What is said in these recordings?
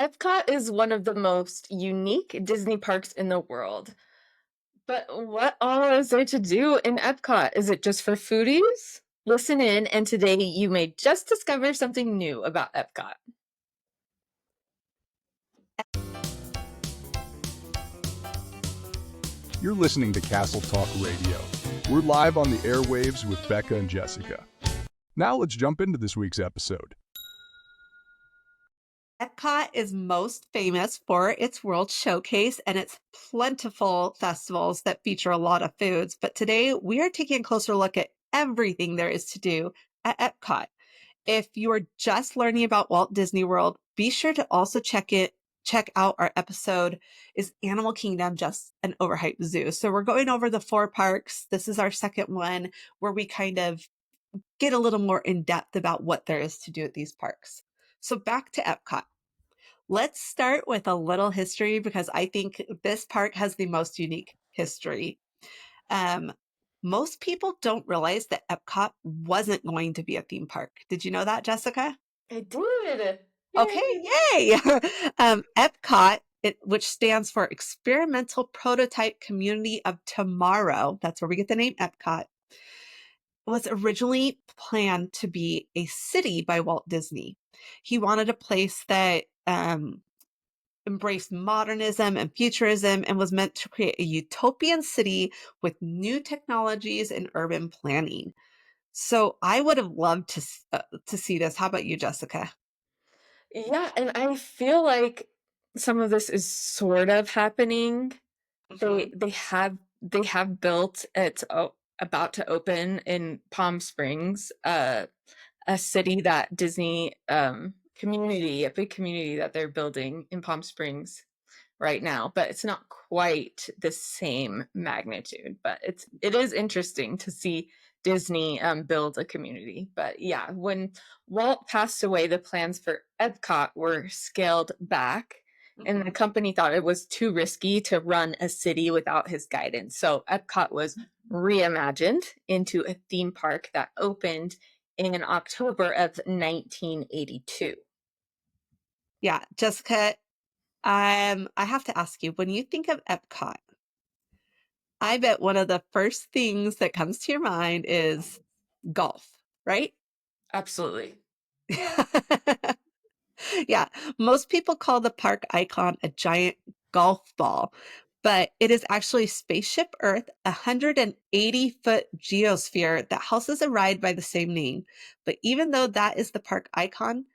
Epcot is one of the most unique Disney parks in the world. But what all is there to do in Epcot? Is it just for foodies? Listen in, and today you may just discover something new about Epcot. You're listening to Castle Talk Radio. We're live on the airwaves with Becca and Jessica. Now let's jump into this week's episode. Epcot is most famous for its World Showcase and its plentiful festivals that feature a lot of foods. But today we are taking a closer look at everything there is to do at Epcot. If you are just learning about Walt Disney World, be sure to also check out our episode, Is Animal Kingdom Just an Overhyped Zoo? So we're going over the 4 parks. This is our second one where we kind of get a little more in depth about what there is to do at these parks. So back to Epcot. Let's start with a little history because I think this park has the most unique history. Um, Most people don't realize that Epcot wasn't going to be a theme park. Did you know that, Jessica? I did! Okay, yay! Epcot, which stands for Experimental Prototype Community of Tomorrow, that's where we get the name Epcot, was originally planned to be a city by Walt Disney. He wanted a place that embraced modernism and futurism and was meant to create a utopian city with new technologies and urban planning. So I would have loved to see this. How about you, Jessica? Yeah, and I feel like some of this is sort of happening. They Mhm. they have built it's about to open in Palm Springs, a city that Disney community, a big community that they're building in Palm Springs right now, but it's not quite the same magnitude. But it is interesting to see Disney build a community. But yeah, when Walt passed away, the plans for Epcot were scaled back, and the Mhm. company thought it was too risky to run a city without his guidance. So Epcot was reimagined into a theme park that opened in October of 1982. Yeah, Jessica, I have to ask you, when you think of Epcot, I bet one of the first things that comes to your mind is golf, right? Absolutely. Yeah, most people call the park icon a giant golf ball, but it is actually Spaceship Earth, a 180-foot geosphere that houses a ride by the same name. But even though that is the park icon,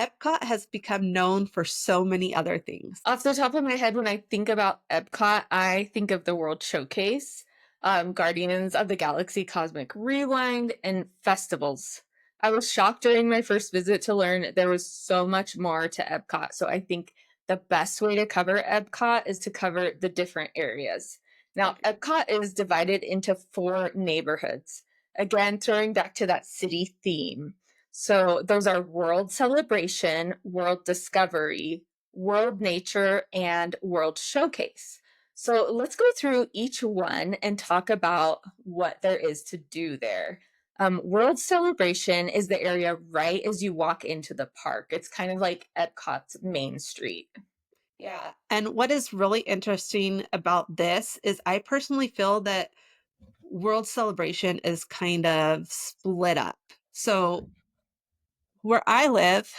Epcot has become known for so many other things. Off the top of my head, when I think about Epcot, I think of the World Showcase, Guardians of the Galaxy Cosmic Rewind, and festivals. I was shocked during my first visit to learn there was so much more to Epcot. So I think the best way to cover Epcot is to cover the different areas. Now, Okay. Epcot is divided into 4 neighborhoods. Again, throwing back to that city theme. So those are World Celebration, World Discovery, World Nature, and World Showcase. So let's go through each one and talk about what there is to do there. World Celebration is the area right as you walk into the park. It's kind of like Epcot's Main Street. Yeah. And what is really interesting about this is I personally feel that World Celebration is kind of split up. So where I live,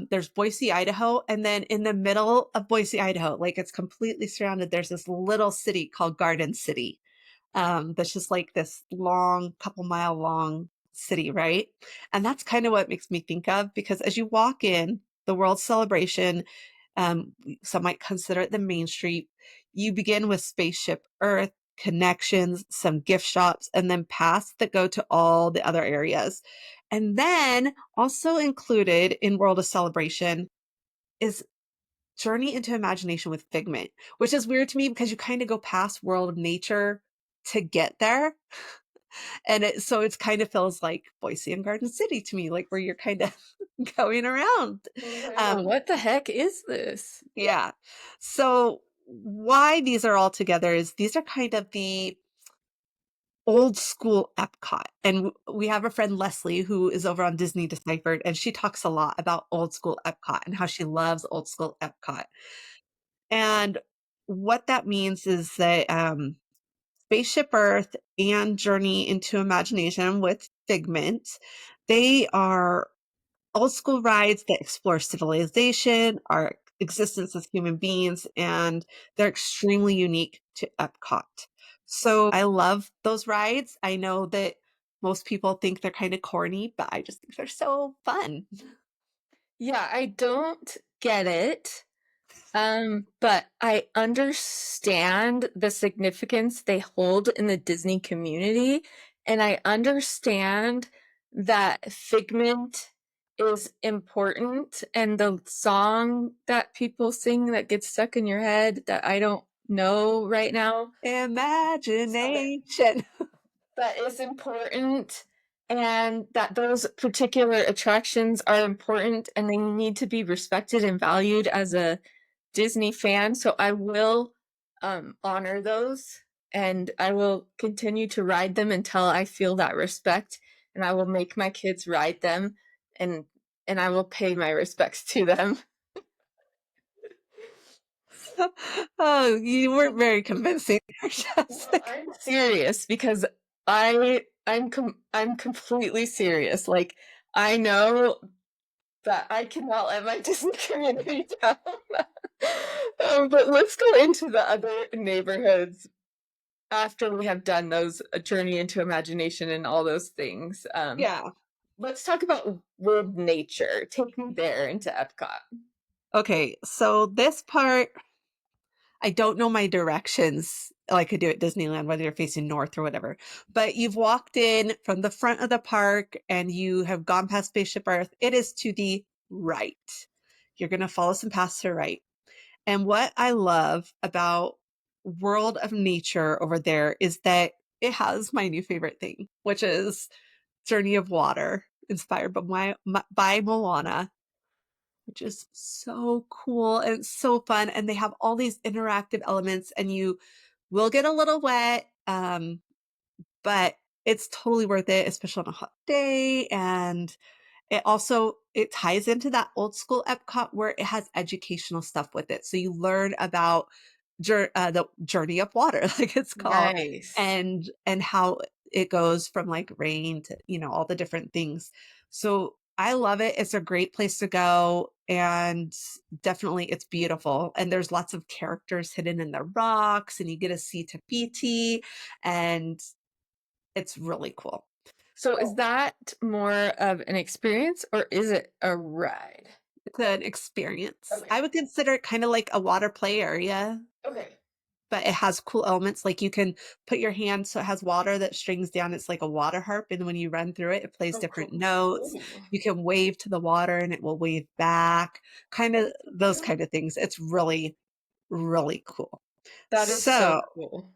there's Boise, Idaho, and then in the middle of Boise, Idaho, like it's completely surrounded, there's this little city called Garden City. That's just like this long, couple mile long city, right? And that's kind of what it makes me think of because as you walk in the World Celebration, some might consider it the main street. You begin with Spaceship Earth, connections, some gift shops, and then paths that go to all the other areas. And then also included in World of Celebration is Journey into Imagination with Figment, which is weird to me because you kind of go past World of Nature to get there. And so it's kind of feels like Boise and Garden City to me, like where you're kind of going around. Um, What the heck is this? yeah. So why these are all together is these are kind of old school Epcot. And we have a friend, Leslie, who is over on Disney Deciphered, and she talks a lot about old school Epcot and how she loves old school Epcot. And what that means is that Spaceship Earth and Journey into Imagination with Figment, they are old school rides that explore civilization, our existence as human beings, and they're extremely unique to Epcot. So I love those rides. I know that most people think they're kind of corny, but I just think they're so fun. Yeah, I don't get it. But I understand the significance they hold in the Disney community, and I understand that Figment is important, and the song that people sing that gets stuck in your head that I don't know right now. Okay. Imagination. That is important, and that those particular attractions are important and they need to be respected and valued as a Disney fan. So I will honor those, and I will continue to ride them until I feel that respect, and I will make my kids ride them, and and I will pay my respects to them. Oh, you weren't very convincing there, No, Jessica. I'm serious because I'm completely serious. Like, I know that I cannot let my Disney community down. But let's go into the other neighborhoods after we have done those Journey into Imagination and all those things. Yeah. Let's talk about World Nature. Take me there into Epcot. Okay, so this part, I don't know my directions like I do at Disneyland, whether you're facing north or whatever. But you've walked in from the front of the park and you have gone past Spaceship Earth. It is to the right. You're going to follow some paths to the right. And what I love about World of Nature over there is that it has my new favorite thing, which is Journey of Water, inspired by Moana, which is so cool and so fun. And they have all these interactive elements, and you will get a little wet, but it's totally worth it, especially on a hot day. And it ties into that old school Epcot where it has educational stuff with it. So you learn about the journey of water, like it's called, Nice. and how it goes from like rain to, all the different things. So I love it. It's a great place to go, and definitely it's beautiful. And there's lots of characters hidden in the rocks, and you get to see Tafiti, and it's really cool. So is that more of an experience or is it a ride? It's an experience. Okay. I would consider it kind of like a water play area, Okay. but it has cool elements. Like you can put your hand so it has water that strings down. It's like a water harp. And when you run through it, it plays Oh, different cool. notes. Ooh, You can wave to the water and it will wave back, kind of those yeah. kind of things. It's really, really cool. That is so So, cool.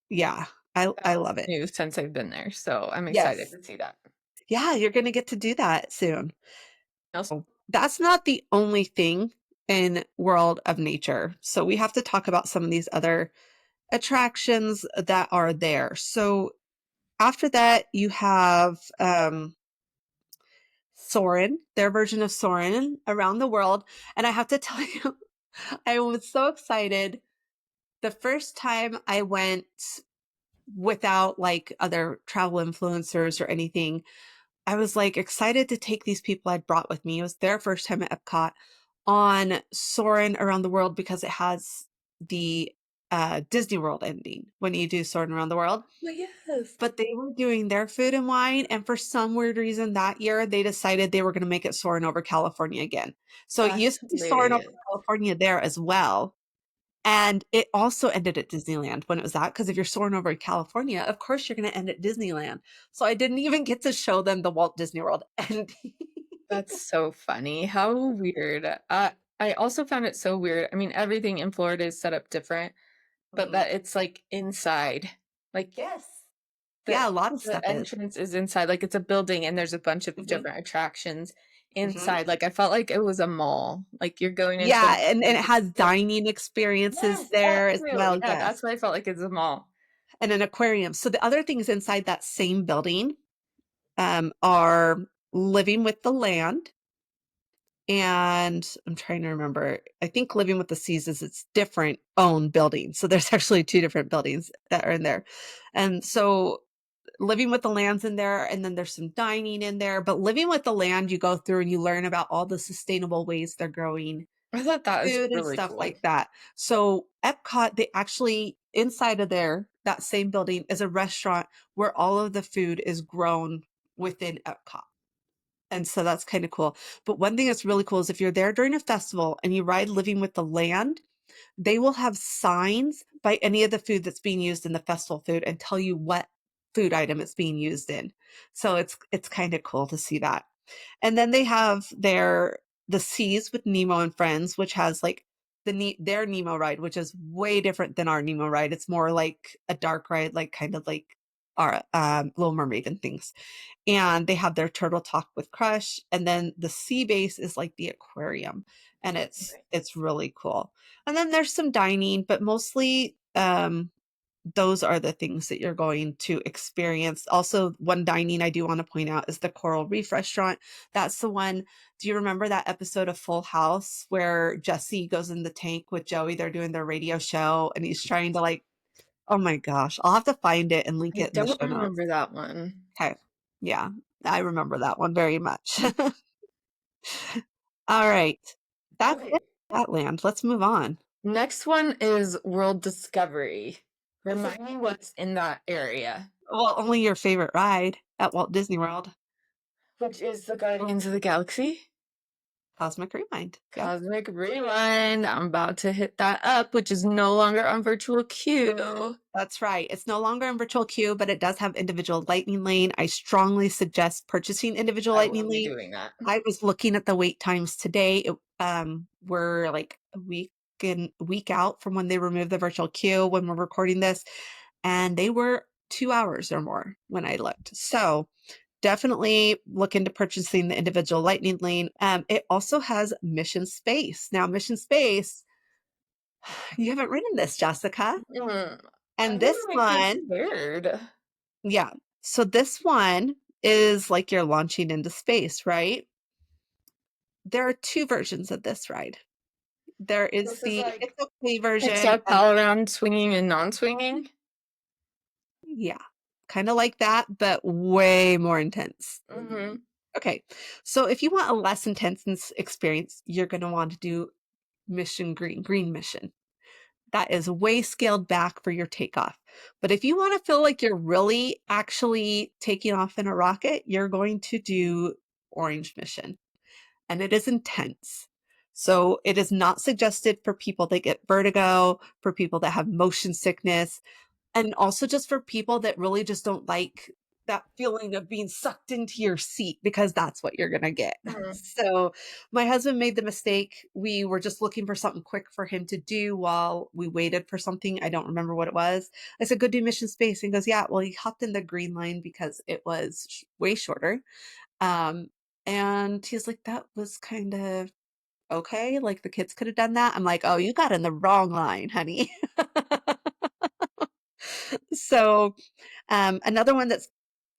yeah, I That's love it. new since I've been there, so I'm excited Yes. to see that. Yeah, you're going to get to do that soon. Also, That's not the only thing in World of Nature. So we have to talk about some of these other attractions that are there. So after that, you have Soarin', their version of Soarin' around the world. And I have to tell you, I was so excited. The first time I went without like other travel influencers or anything, I was like excited to take these people I'd brought with me. It was their first time at Epcot on Soarin' around the world because it has the Disney World ending when you do Soarin' around the world. oh, yes. But they were doing their food and wine, and for some weird reason that year they decided they were going to make it Soarin' over California again. So it That's used to be Soarin' over hilarious. California there as well. And it also ended at Disneyland when it was that, because if you're soaring over California, of course you're going to end at Disneyland. So I didn't even get to show them the Walt Disney World ending. That's so funny. How weird. I also found it so weird. I mean, everything in Florida is set up different, but Mhm. that it's like inside. Like Yes. the Yeah, a lot of the stuff is. entrance is inside. Like it's a building and there's a bunch of Mhm, different attractions mhm. inside. Like I felt like it was a mall. Like you're going into a Yeah, mall. and it has dining experiences Yes, that there as too. well, Yeah, yes. that's why I felt like it's a mall. and an aquarium. So the other things inside that same building are Living with the Land, and I'm trying to remember. I think Living with the Seas is its different own building. So there's actually two different buildings that are in there. And so Living with the Land's in there, and then there's some dining in there. But Living with the Land, you go through and you learn about all the sustainable ways they're growing I thought that was food and really stuff cool. like that. So Epcot, they actually inside of there, that same building is a restaurant where all of the food is grown within Epcot. And so that's kind of cool. But one thing that's really cool is if you're there during a festival and you ride Living with the Land, they will have signs by any of the food that's being used in the festival food and tell you what food item it's being used in. So it's kind of cool to see that. And then they have the Seas with Nemo and Friends, which has like their Nemo ride, which is way different than our Nemo ride. It's more like a dark ride, like kind of like our Little Mermaid and things. And they have their Turtle Talk with Crush, and then the sea base is like the aquarium, and it's really cool. And then there's some dining, but mostly those are the things that you're going to experience. Also, one dining I do want to point out is the Coral Reef restaurant. That's the one. Do you remember that episode of Full House where Jesse goes in the tank with Joey? They're doing their radio show and he's trying to like, oh my gosh, I'll have to find it and link I it in the don't show notes. remember that one. Okay. Yeah, I remember that one very much. All right. That's Okay. it. That land. Let's move on. Next one is World Discovery. Remind me what's in that area, Well, only your favorite ride at Walt Disney World, which is the Guardians of the Galaxy. Cosmic Rewind. Yep. Cosmic Rewind. I'm about to hit that up, which is no longer on virtual queue. That's right. It's no longer in virtual queue, but it does have individual lightning lane. I strongly suggest purchasing individual I will lightning be lane. doing that. I was looking at the wait times today. We're like a week out from when they removed the virtual queue when we're recording this, and they were 2 hours or more when I looked. So definitely look into purchasing the individual lightning lane. It also has Mission Space. Now, Mission Space, you haven't ridden this, Jessica. I And think this it might get one, scared. yeah. So this one is like you're launching into space, right? There are two versions of this ride. There is This is the like It's Okay version, TikTok pal around swinging and non-swinging. yeah, kind of like that, but way more intense. Mm-hmm. Okay, so if you want a less intense experience, you're going to want to do Mission Green Mission. That is way scaled back for your takeoff. But if you want to feel like you're really actually taking off in a rocket, you're going to do Orange Mission. And it is intense. So it is not suggested for people that get vertigo, for people that have motion sickness, and also just for people that really just don't like that feeling of being sucked into your seat, because that's what you're going to get. Mm-hmm. So my husband made the mistake. We were just looking for something quick for him to do while we waited for something. I don't remember what it was. I said, go do Mission Space. And he goes, yeah. Well, he hopped in the green line because it was way shorter. Um, and he's like, that was kind of okay. Like the kids could have done that. I'm like, oh, you got in the wrong line, honey. So another one that's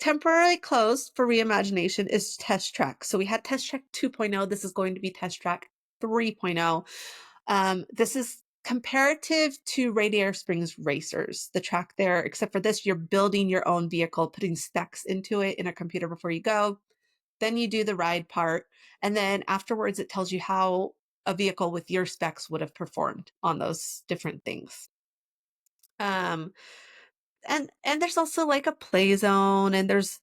temporarily closed for reimagination is Test Track. So we had Test Track 2.0. This is going to be Test Track 3.0. This is comparative to Radiator Springs Racers, the track there, except for this, you're building your own vehicle, putting specs into it in a computer before you go. Then you do the ride part. And then afterwards, it tells you how a vehicle with your specs would have performed on those different things. Um, and there's also like a play zone and there's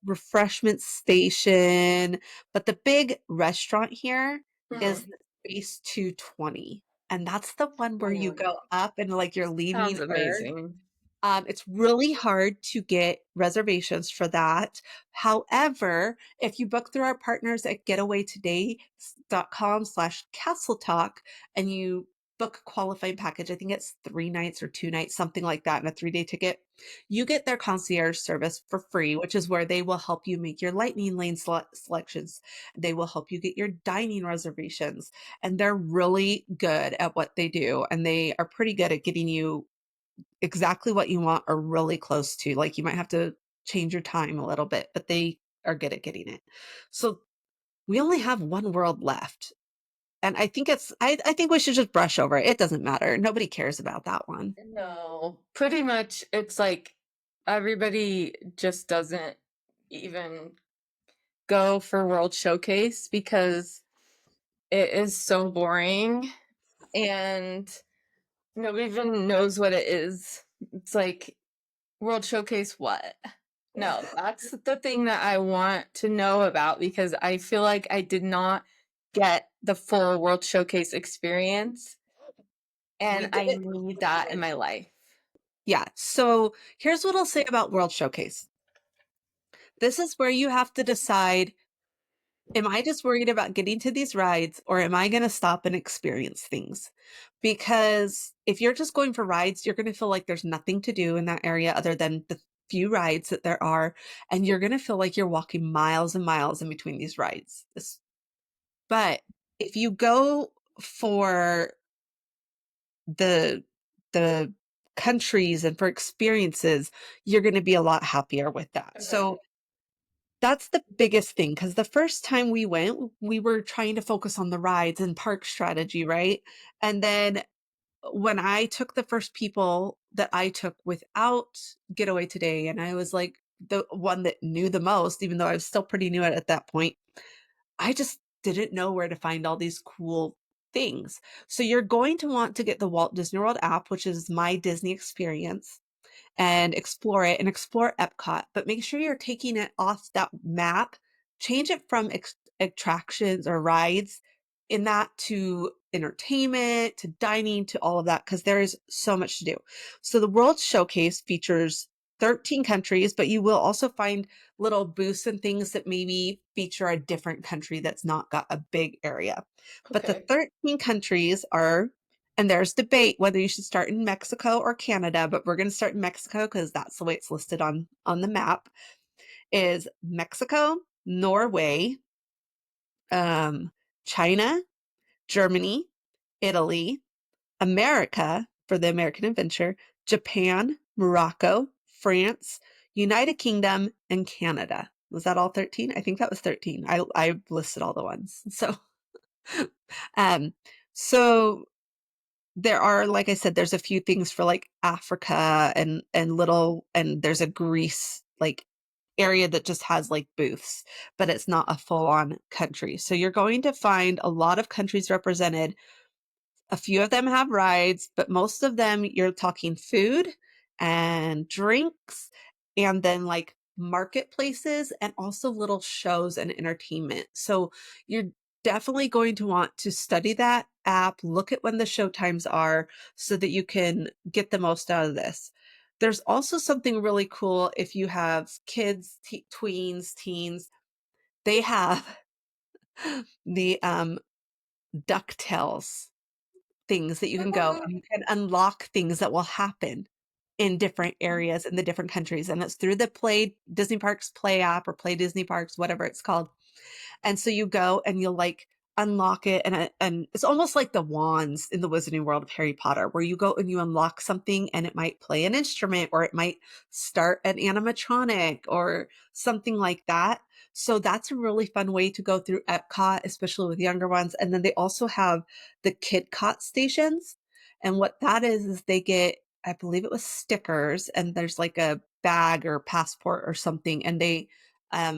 refreshment station, but the big restaurant here is Mm-hmm. the Space 220. And that's the one where you Oh, go up and like you're leaving sounds Earth. amazing. It's really hard to get reservations for that. However, if you book through our partners at getawaytoday.com/castle talk and you book a qualifying package, I think it's 3 nights or 2 nights, something like that, and a 3-day ticket, you get their concierge service for free, which is where they will help you make your lightning lane selections. They will help you get your dining reservations, and they're really good at what they do, and they are pretty good at getting you exactly what you want or really close to. Like, you might have to change your time a little bit, but they are good at getting it. So, we only have one world left, and I think we should just brush over it. It doesn't matter. Nobody cares about that one. No, pretty much it's like everybody just doesn't even go for World Showcase because it is so boring and nobody even knows what it is. It's like World Showcase what? No, that's the thing that I want to know about because I feel like I did not get the full World Showcase experience We and did I it. need that in my life. Yeah, so here's what I'll say about World Showcase. This is where you have to decide, am I just worried about getting to these rides or am I gonna stop and experience things? Because if you're just going for rides, you're gonna feel like there's nothing to do in that area other than the few rides that there are, and you're gonna feel like you're walking miles and miles in between these rides. But if you go for the the countries and for experiences, you're gonna be a lot happier with that. Okay. So that's the biggest thing, because the first time we went, we were trying to focus on the rides and park strategy, right? And then when I took the first people that I took without Getaway Today, and I was like the one that knew the most, even though I was still pretty new at that point, I just didn't know where to find all these cool things. So you're going to want to get the Walt Disney World app, which is My Disney Experience, and explore it and explore Epcot, but make sure you're taking it off that map. Change it from attractions or rides in that to entertainment, to dining, to all of that, because there is so much to do. So the World Showcase features 13 countries, but you will also find little booths and things that maybe feature a different country that's not got a big area. But the Okay. 13 countries are, and there's debate whether you should start in Mexico or Canada, but we're going to start in Mexico because that's the way it's listed on the map. Is Mexico, Norway, um, China, Germany, Italy, America for the American Adventure, Japan, Morocco, France, United Kingdom, and Canada. Was that all 13? I think that was 13. I listed all the ones. Um, so there are, like I said, there's a few things for like Africa and there's a Greece like area that just has like booths, but it's not a full on country. So you're going to find a lot of countries represented. A few of them have rides, but most of them you're talking food and drinks and then like marketplaces and also little shows and entertainment. So you're definitely going to want to study that app, look at when the show times are so that you can get the most out of this. There's also something really cool if you have kids, tweens, teens. They have the DuckTales things that you can go and you can unlock things that will happen in different areas in the different countries. And it's through the Play Disney Parks Play app or Play Disney Parks, whatever it's called. And so you go and you'll like unlock it and it's almost like the wands in the Wizarding World of Harry Potter, where you go and you unlock something and it might play an instrument or it might start an animatronic or something like that. So that's a really fun way to go through Epcot, especially with younger ones. And then they also have the Kid Cot stations. And what that is they get, I believe it was stickers, and there's like a bag or passport or something, and I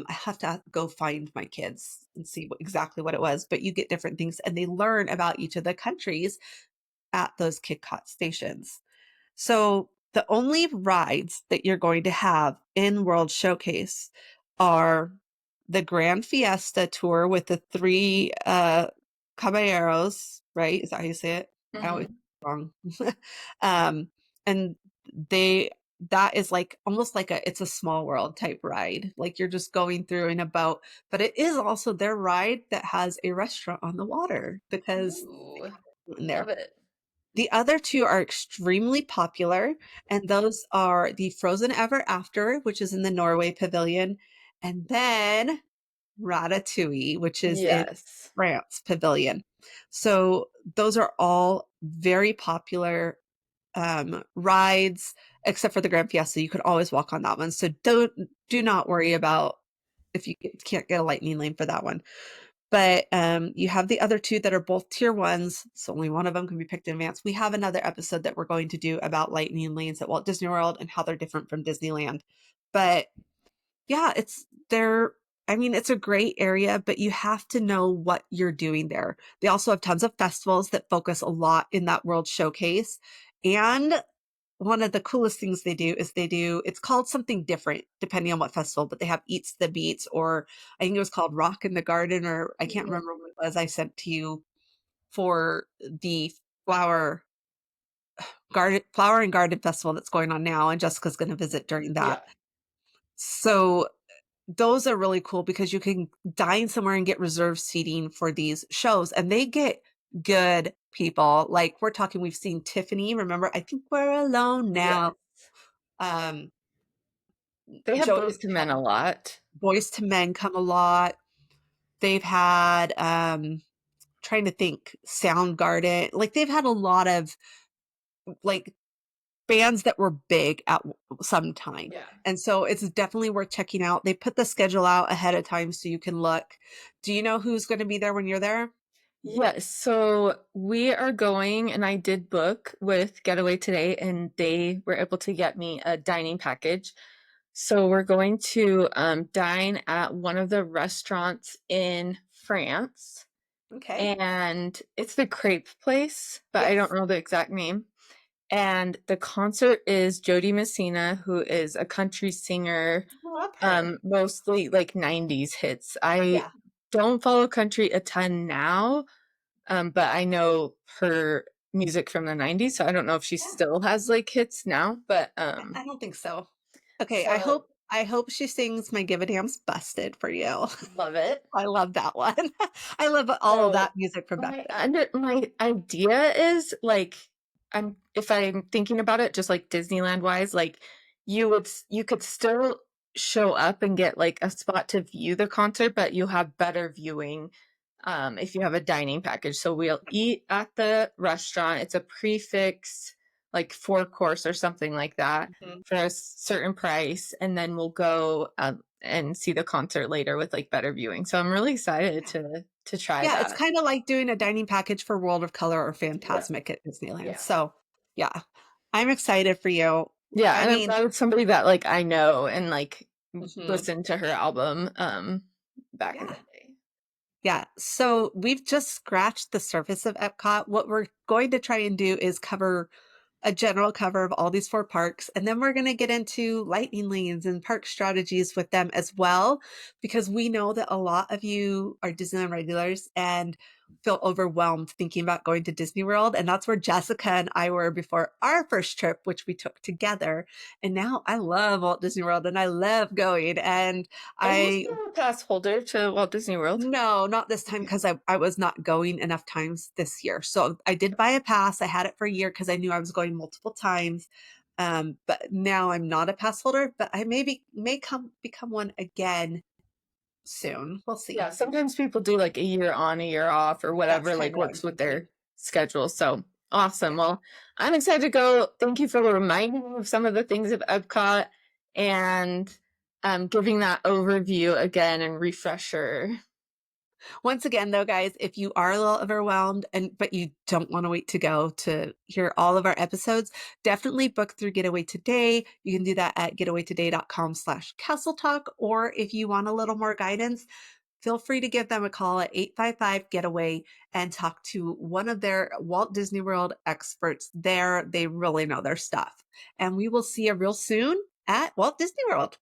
have to go find my kids and see exactly what it was, but you get different things and they learn about each of the countries at those KitKat stations. So the only rides that you're going to have in World Showcase are the Grand Fiesta Tour with the three caballeros, right? Is that how you say it? I always Mhm. wrong. um, and they that is like almost like it's a small world type ride. Like you're just going through and about, but it is also their ride that has a restaurant on the water because Ooh, in love there. it. The other two are extremely popular, and those are the Frozen Ever After, which is in the Norway Pavilion, and then Ratatouille, which is in Yes. France Pavilion. So those are all very popular rides, except for the Grand Fiesta. You could always walk on that one. So do not worry about if you can't get a lightning lane for that one. But you have the other two that are both tier ones. So only one of them can be picked in advance. We have another episode that we're going to do about lightning lanes at Walt Disney World and how they're different from Disneyland. But yeah, I mean, it's a great area, but you have to know what you're doing there. They also have tons of festivals that focus a lot in that World Showcase. And one of the coolest things they do is it's called something different depending on what festival, but they have Eats the Beats, or I think it was called Rock in the Garden, or I can't remember what it was I sent to you for the flower flower and garden festival that's going on now. And Jessica's going to visit during Yeah. that. So those are really cool because you can dine somewhere and get reserved seating for these shows, and they get good people. Like we're talking, we've seen Tiffany. Remember, I think we're alone Yes. now. Um, They have Joe, Boys to Men a lot. Boys to Men come a lot. They've had trying to think, Soundgarden. Like they've had a lot of like bands that were big at some time. Yeah. And so it's definitely worth checking out. They put the schedule out ahead of time so you can look. Do you know who's going to be there when you're there? Yes, so we are going, and I did book with Getaway today, and they were able to get me a dining package. So we're going to dine at one of the restaurants in France, Okay. and it's the crepe place, but I don't Yes. know the exact name. And the concert is Jody Messina, who is a country singer, Oh, okay. mostly like 90s hits. I Yeah. don't follow country a ton now, but I know her music from the 90s, so I don't know if she Yeah. still has like hits now, but I don't think so. Okay. so I hope she sings My Give a Damn's Busted for you. love it. I love that one. I love all of So that music from my Becca. my idea is like if I'm thinking about it just like Disneyland wise, like you could still show up and get like a spot to view the concert, but you have better viewing if you have a dining package. So we'll eat at the restaurant. It's a prefix like 4 course or something like that Mhm. for a certain price, and then we'll go and see the concert later with like better viewing. So I'm really excited to try Yeah, it's that. kinda like doing a dining package for World of Color or Yeah. Fantasmic at Disneyland. Yeah. So, yeah, I'm excited for you. Yeah, I and I'm mean, glad it's somebody that like I know and like mhm, listened to her album back in the yeah, day. yeah. So we've just scratched the surface of Epcot. What we're going to try and do is cover a general cover of all these 4 parks, and then we're gonna get into lightning lanes and park strategies with them as well, because we know that a lot of you are Disneyland regulars and feel overwhelmed thinking about going to Disney World, and that's where Jessica and I were before our first trip, which we took together, and now I love Walt Disney World, and I love going, and Are you I still a pass holder to Walt Disney World? no, not this time Okay. because I was not going enough times this year. So I did buy a pass. I had it for a year because I knew I was going multiple times. But now I'm not a pass holder, but I may come become one again soon. We'll Yeah, see. sometimes people do like a year on, a year off, or That's whatever kind like of what I'm works with thinking. their schedule. So awesome. Yeah. Well, I'm excited to go. Thank you for reminding me of some of the things of Epcot and giving that overview again and refresher. Once again, though, guys, if you are a little overwhelmed but you don't want to wait to go to hear all of our episodes, definitely book through Getaway Today. You can do that at getawaytoday.com/castle talk. Or if you want a little more guidance, feel free to give them a call at 855-GETAWAY and talk to one of their Walt Disney World experts there. They really know their stuff. And we will see you real soon at Walt Disney World.